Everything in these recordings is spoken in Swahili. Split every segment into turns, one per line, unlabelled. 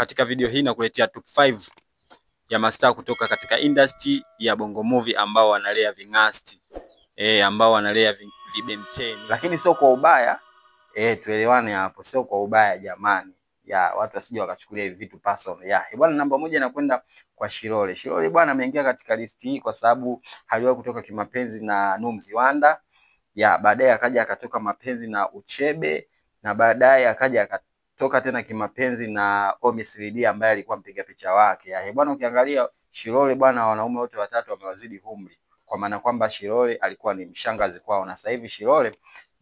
Katika video hii nakuletea top 5 ya mastaa kutoka katika industry ya Bongo Movie ambao wanalea vingasti. Ambao wanalea vibenteni. Lakini sio kwa ubaya. Tuelewane hapo, sio kwa ubaya jamani. Watu wasije wakachukulia hivi vitu personal. Bwana, namba 1 inakwenda kwa Shilole. Shilole bwana ameingia katika listi hii kwa sababu aliwahi kutoka kimapenzi na Numziwanda. Baadaye akaja akatoka mapenzi na Uchebe, na baadaye akaja akatoka tena kimapenzi na Ommy 3D ambaye alikuwa mpiga picha wake. Bwana, ukiangalia Shilole bwana, wanaume wote watatu wamewazidi umri, kwa maana kwamba Shilole alikuwa ni mshangazi kwao, na sasa hivi Shilole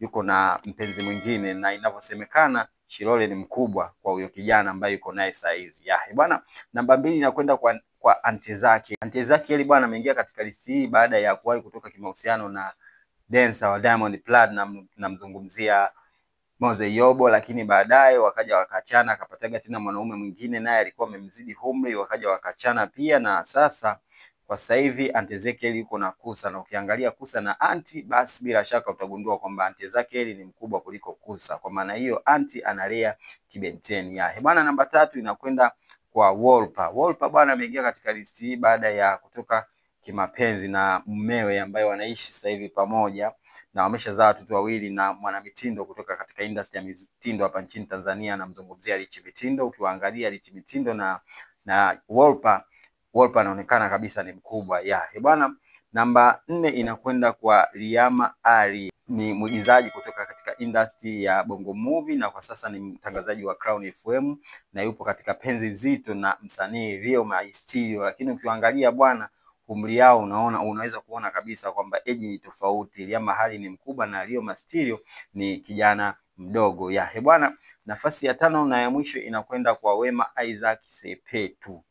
yuko na mpenzi mwingine, na inavyosemekana Shilole ni mkubwa kwa huyo kijana ambaye yuko naye sasa hizi. Bwana, namba 2 inakwenda kwa Aunty Zaki. Aunty Zaki yeye bwana ameingia katika listi hii baada ya kuwahi kutoka kimahusiano na dancer wa Diamond Platnumz, namzungumzia Mose Yobo, lakini baadaye wakaja wakachana, akapataga tena mwanaume mwingine naye alikuwa amemzidi umri, wakaja wakachana pia, na kwa sasa hivi Aunty Zaki yuko na Kusa, na ukiangalia Kusa na Aunty, basi bila shaka utagundua kwamba Aunty Zaki ni mkubwa kuliko Kusa. Kwa maana hiyo Aunty analea kibenteni. Bwana, namba 3 inakwenda kwa Wolper. Wolper bwana ameingia katika listi hii baada ya kutoka kimapenzi na mumewe ambaye wanaishi sasa hivi pamoja, na wameshazaa watoto wawili na mwanamitindo kutoka katika industry ya mitindo hapa nchini Tanzania, namzungumzia Rich Mitindo. Ukiwaangalia Rich Mitindo na Wolper anaonekana kabisa ni mkubwa. Bwana, namba 4 inakwenda kwa Riyama Ali. Ni mwigizaji kutoka katika industry ya Bongo Movie, na kwa sasa ni mtangazaji wa Crown FM, na yupo katika penzi zito na msanii Rio Mysterio. Lakini ukiangalia bwana, umri yao unaweza kuona kabisa kwamba age ni tofauti. Riyama Ali ni mkubwa na Rio Mysterio ni kijana mdogo. Bwana, nafasi ya 5 na ya mwisho inakwenda kwa Wema Isaac Sepetu.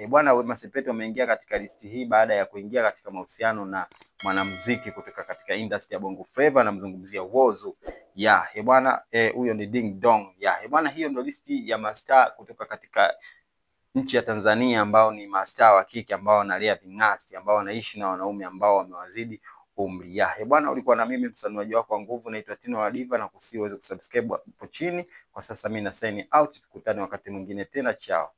Bwana, Wema Sepetu ameingia katika listi hii baada ya kuingia katika mahusiano na mwanamuziki kutoka katika industry ya Bongo Flava, namzungumzia Whozu. Bwana, huyo ni Ding Dong. Bwana, hiyo ndio listi ya mastaa kutoka katika nchi ya Tanzania ambao ni mastaa wa kike ambao wanalea vingasti, ambao wanaishi na wanaume ambao wamewazidi umri. Bwana, ulikuwa na mimi msanuaji wako wa nguvu, naitwa Tino la Diva, na kusiweze kusubscribe hapo chini. Kwa sasa mimi na sign out, tukutane wakati mwingine tena, chao.